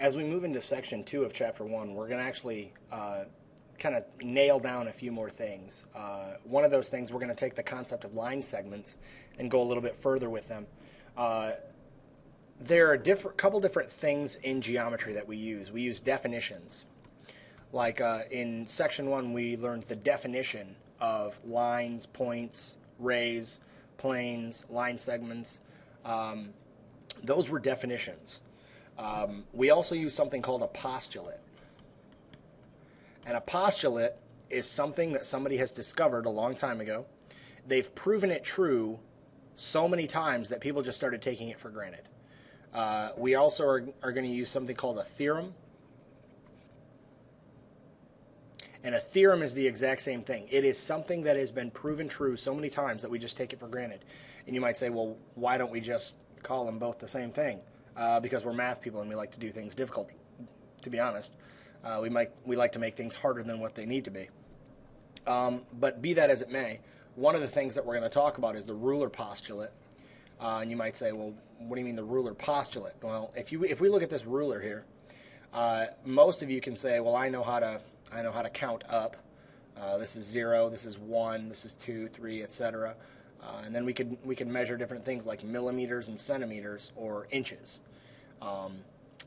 As we move into section 2 of chapter 1, we're going to actually kind of nail down a few more things. One of those things, we're going to take the concept of line segments and go a little bit further with them. There are a couple different things in geometry that we use. We use definitions. Like in section 1, we learned the definition of lines, points, rays, planes, line segments. Those were definitions. We also use something called a postulate. And a postulate is something that somebody has discovered a long time ago. They've proven it true so many times that people just started taking it for granted. We also are going to use something called a theorem. And a theorem is the exact same thing. It is something that has been proven true so many times that we just take it for granted. And you might say, well, why don't we just call them both the same thing? Because we're math people and we like to do things difficult, to be honest. We like to make things harder than what they need to be. But be that as it may, one of the things that we're going to talk about is the Ruler Postulate. And you might say, well, what do you mean the Ruler Postulate? Well, if we look at this ruler here, most of you can say, well, I know how to count up. This is 0, this is 1, this is 2, 3, etc. And then we could measure different things like millimeters and centimeters or inches.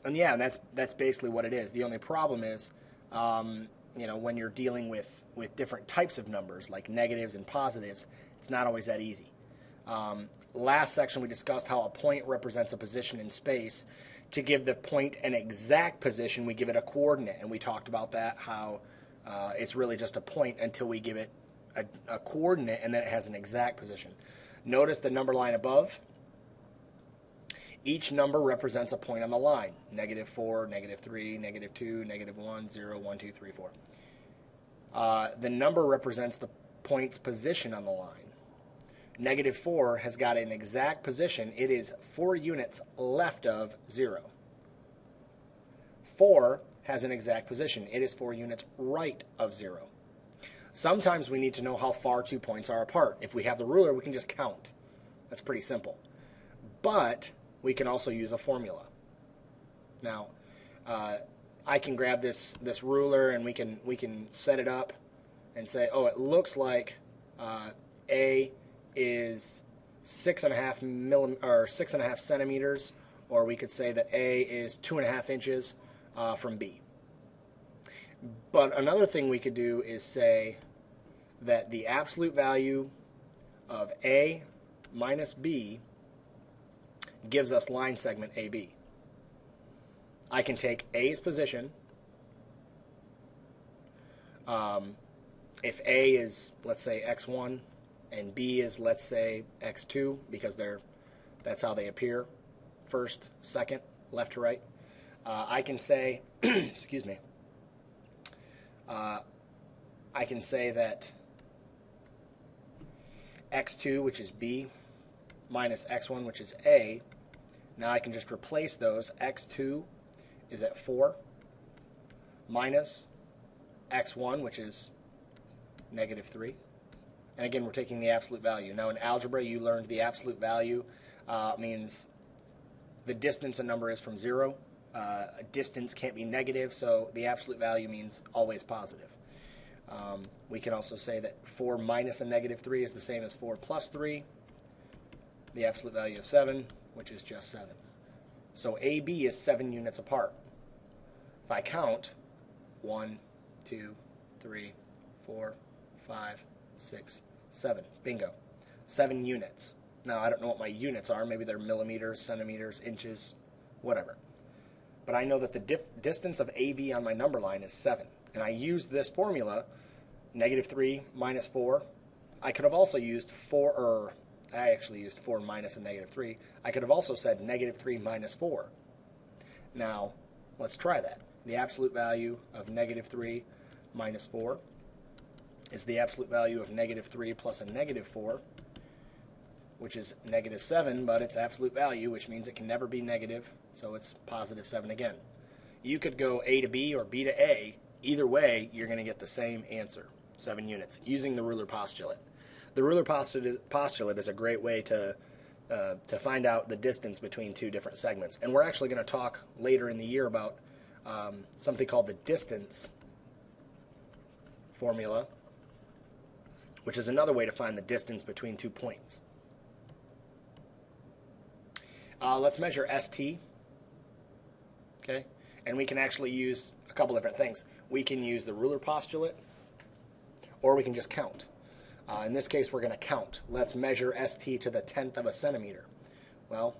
And yeah, that's basically what it is. The only problem is, when you're dealing with different types of numbers like negatives and positives, it's not always that easy. Last section we discussed how a point represents a position in space. To give the point an exact position, we give it a coordinate, and we talked about that, how it's really just a point until we give it a coordinate, and then it has an exact position. Notice the number line above. Each number represents a point on the line. -4, -3, -2, -1, 0, 1, 2, 3, 4. The number represents the point's position on the line. -4 has got an exact position. It is 4 units left of 0. 4 has an exact position. It is 4 units right of 0. Sometimes we need to know how far 2 points are apart. If we have the ruler, we can just count. That's pretty simple. But we can also use a formula. Now, I can grab this ruler and we can set it up and say, oh, it looks like A is 6.5 centimeters, or we could say that A is 2.5 inches from B. But another thing we could do is say that the absolute value of A minus B gives us line segment AB. I can take A's position. If A is, let's say, x1, and B is, let's say, x2, because that's how they appear, first, second, left to right. I can say, excuse me, I can say that x2, which is B, minus x1, which is A. Now I can just replace those. x2 is at 4, minus x1, which is -3. And again, we're taking the absolute value. Now in algebra, you learned the absolute value means the distance a number is from 0. A distance can't be negative, so the absolute value means always positive. We can also say that 4 minus a -3 is the same as 4 plus 3. The absolute value of 7, which is just 7. So AB is 7 units apart. If I count 1, 2, 3, 4, 5, 6, 7. Bingo. 7 units. Now, I don't know what my units are. Maybe they're millimeters, centimeters, inches, whatever. But I know that the distance of AB on my number line is 7. And I used this formula, -3 minus 4. I could have also used 4, or I actually used 4 minus a -3. I could have also said -3 minus 4. Now, let's try that. The absolute value of -3 minus 4 is the absolute value of -3 plus a -4, which is -7, but it's absolute value, which means it can never be negative, so it's +7 again. You could go A to B or B to A. Either way, you're going to get the same answer, 7 units, using the ruler postulate. The ruler postulate is a great way to to find out the distance between two different segments. And we're actually going to talk later in the year about something called the distance formula, which is another way to find the distance between 2 points. Let's measure ST, okay? And we can actually use a couple different things. We can use the Ruler Postulate, or we can just count. In this case, we're going to count. Let's measure ST to the 10th of a centimeter. Well,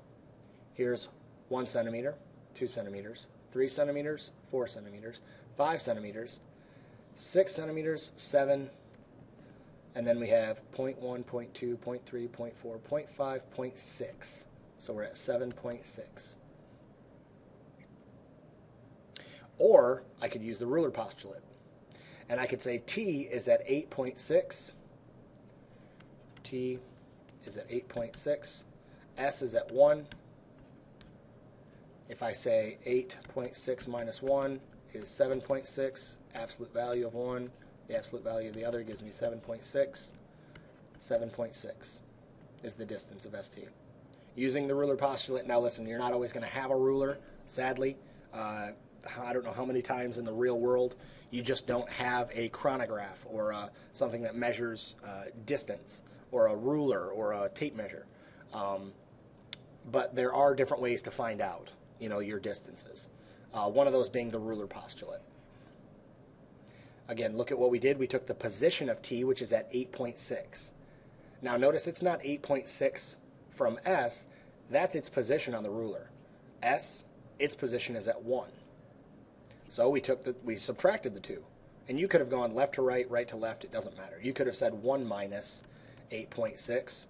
here's 1 centimeter, 2 centimeters, 3 centimeters, 4 centimeters, 5 centimeters, 6 centimeters, 7, and then we have 0.1, 0.2, 0.3, 0.4, 0.5, 0.6. So we're at 7.6. Or I could use the Ruler Postulate. And I could say T is at 8.6. T is at 8.6. S is at 1. If I say 8.6 minus 1 is 7.6, absolute value of 1, the absolute value of the other gives me 7.6. 7.6 is the distance of ST. Using the Ruler Postulate, now listen, you're not always going to have a ruler, sadly. I don't know how many times in the real world you just don't have a chronograph or something that measures distance, or a ruler or a tape measure. But there are different ways to find out, your distances. One of those being the Ruler Postulate. Again, look at what we did. We took the position of T, which is at 8.6. Now notice it's not 8.6 from S. That's its position on the ruler. S, its position is at 1. So we subtracted the 2. And you could have gone left to right, right to left. It doesn't matter. You could have said 1 minus 8.6.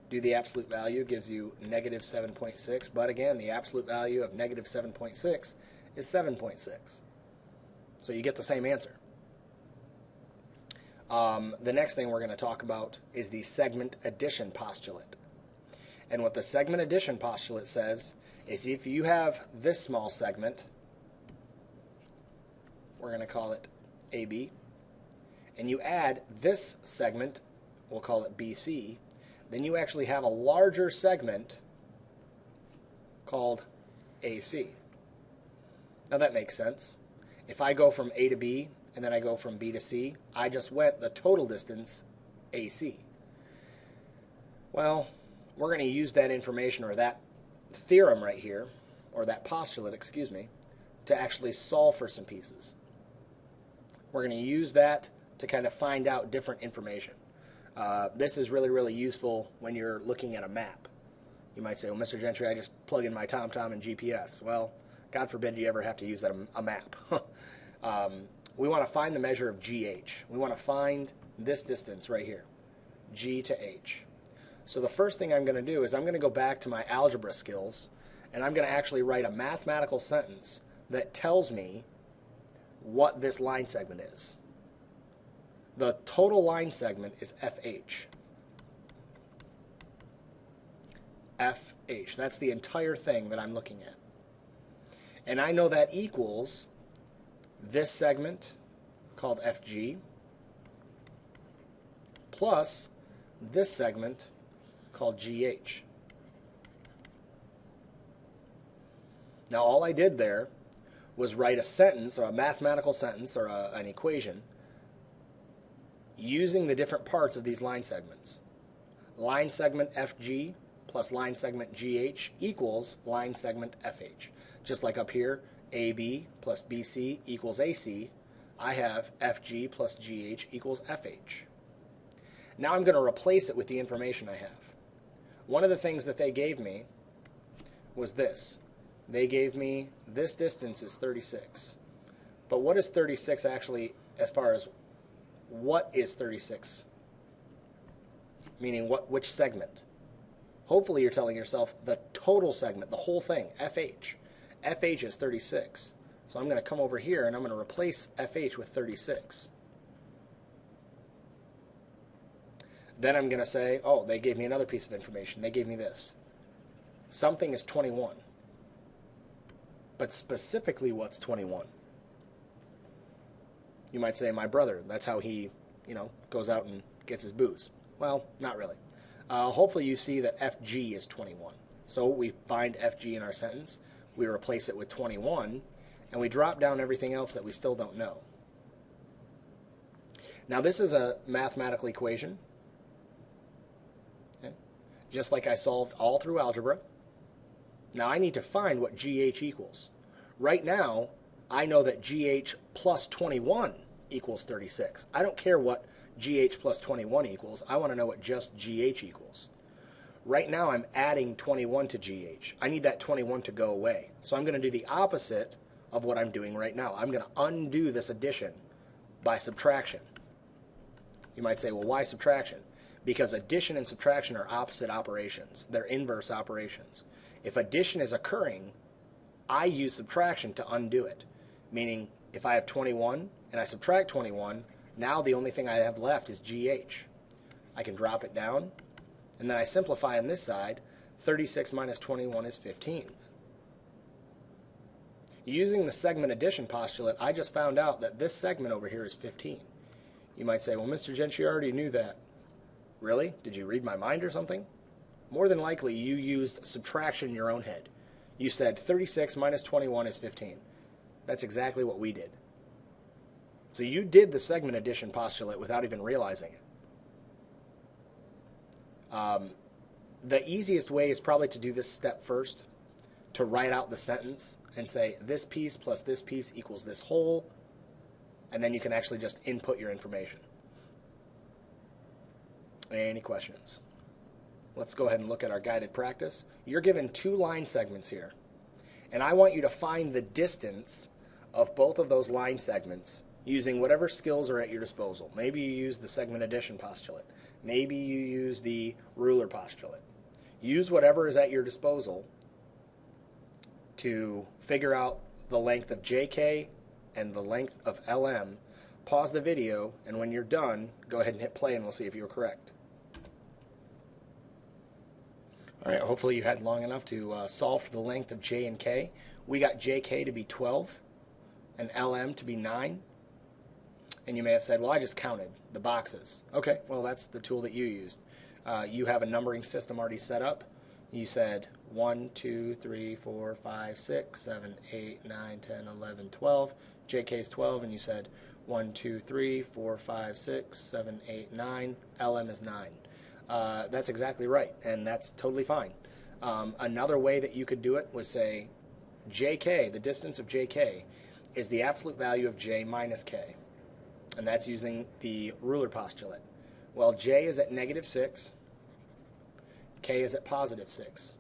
Do the absolute value, gives you negative 7.6. But again, the absolute value of negative 7.6 is 7.6. So you get the same answer. The next thing we're going to talk about is the segment addition postulate. And what the segment addition postulate says is if you have this small segment, we're going to call it AB, and you add this segment, we'll call it BC, then you actually have a larger segment called AC. Now that makes sense. If I go from A to B and then I go from B to C, I just went the total distance AC. Well, we're going to use that information, or that theorem right here, or that postulate, excuse me, to actually solve for some pieces. We're going to use that to kind of find out different information. This is really, really useful when you're looking at a map. You might say, well, Mr. Gentry, I just plug in my TomTom and GPS. Well, God forbid you ever have to use that a map. We want to find the measure of GH. We want to find this distance right here, G to H. So the first thing I'm going to do is I'm going to go back to my algebra skills, and I'm going to actually write a mathematical sentence that tells me what this line segment is. The total line segment is FH. FH. That's the entire thing that I'm looking at. And I know that equals this segment called FG plus this segment called GH. Now all I did there was write a sentence, or a mathematical sentence, or an equation using the different parts of these line segments. Line segment FG plus line segment GH equals line segment FH. Just like up here, AB plus BC equals AC, I have FG plus GH equals FH. Now I'm going to replace it with the information I have. One of the things that they gave me was this. They gave me this distance is 36. But what is 36 actually, as far as what is 36? Meaning which segment? Hopefully you're telling yourself the total segment, the whole thing, FH. FH is 36. So I'm going to come over here and I'm going to replace FH with 36. Then I'm going to say, oh, they gave me another piece of information. They gave me this. Something is 21. But specifically, what's 21? You might say, my brother. That's how he, goes out and gets his booze. Well, not really. hopefully you see that FG is 21. So we find FG in our sentence, we replace it with 21, and we drop down everything else that we still don't know. Now this is a mathematical equation, okay? Just like I solved all through algebra. Now I need to find what GH equals. Right now, I know that GH plus 21 equals 36. I don't care what GH plus 21 equals. I want to know what just GH equals. Right now I'm adding 21 to GH. I need that 21 to go away. So I'm going to do the opposite of what I'm doing right now. I'm going to undo this addition by subtraction. You might say, well, why subtraction? Because addition and subtraction are opposite operations. They're inverse operations. If addition is occurring, I use subtraction to undo it. Meaning, if I have 21 and I subtract 21, now the only thing I have left is GH. I can drop it down, and then I simplify on this side. 36 minus 21 is 15. Using the segment addition postulate, I just found out that this segment over here is 15. You might say, well, Mr. Jensch, you already knew that. Really? Did you read my mind or something? More than likely, you used subtraction in your own head. You said 36 minus 21 is 15. That's exactly what we did. So you did the segment addition postulate without even realizing it. The easiest way is probably to do this step first, to write out the sentence and say this piece plus this piece equals this whole, and then you can actually just input your information. Any questions? Let's go ahead and look at our guided practice. You're given 2 line segments here, and I want you to find the distance of both of those line segments using whatever skills are at your disposal. Maybe you use the segment addition postulate. Maybe you use the ruler postulate. Use whatever is at your disposal to figure out the length of JK and the length of LM. Pause the video, and when you're done, go ahead and hit play and we'll see if you were correct. All right, hopefully you had long enough to solve for the length of J and K. We got JK to be 12 and LM to be 9. And you may have said, well, I just counted the boxes. Okay, well, that's the tool that you used. You have a numbering system already set up. You said 1, 2, 3, 4, 5, 6, 7, 8, 9, 10, 11, 12. JK is 12, and you said 1, 2, 3, 4, 5, 6, 7, 8, 9. LM is 9. That's exactly right, and that's totally fine. Another way that you could do it was say JK, the distance of JK, is the absolute value of J minus K. And that's using the ruler postulate. Well, J is at -6, K is at +6.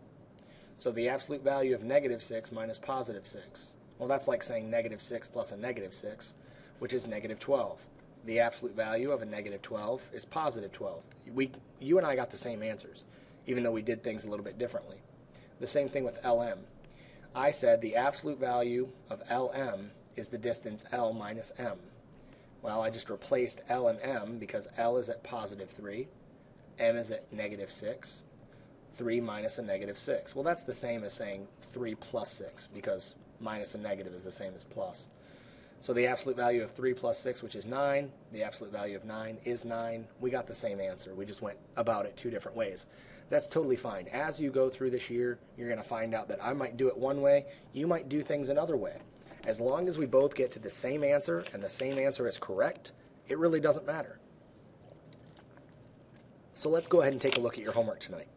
So the absolute value of -6 minus +6. Well, that's like saying -6 plus a -6, which is -12. The absolute value of a -12 is +12. You and I got the same answers, even though we did things a little bit differently. The same thing with LM. I said the absolute value of LM is the distance L minus M. Well, I just replaced L and M because L is at +3, M is at -6, 3 minus a -6. Well, that's the same as saying 3 plus 6 because minus and negative is the same as plus. So the absolute value of 3 plus 6, which is 9, the absolute value of 9 is 9. We got the same answer. We just went about it 2 different ways. That's totally fine. As you go through this year, you're going to find out that I might do it one way, you might do things another way. As long as we both get to the same answer and the same answer is correct, it really doesn't matter. So let's go ahead and take a look at your homework tonight.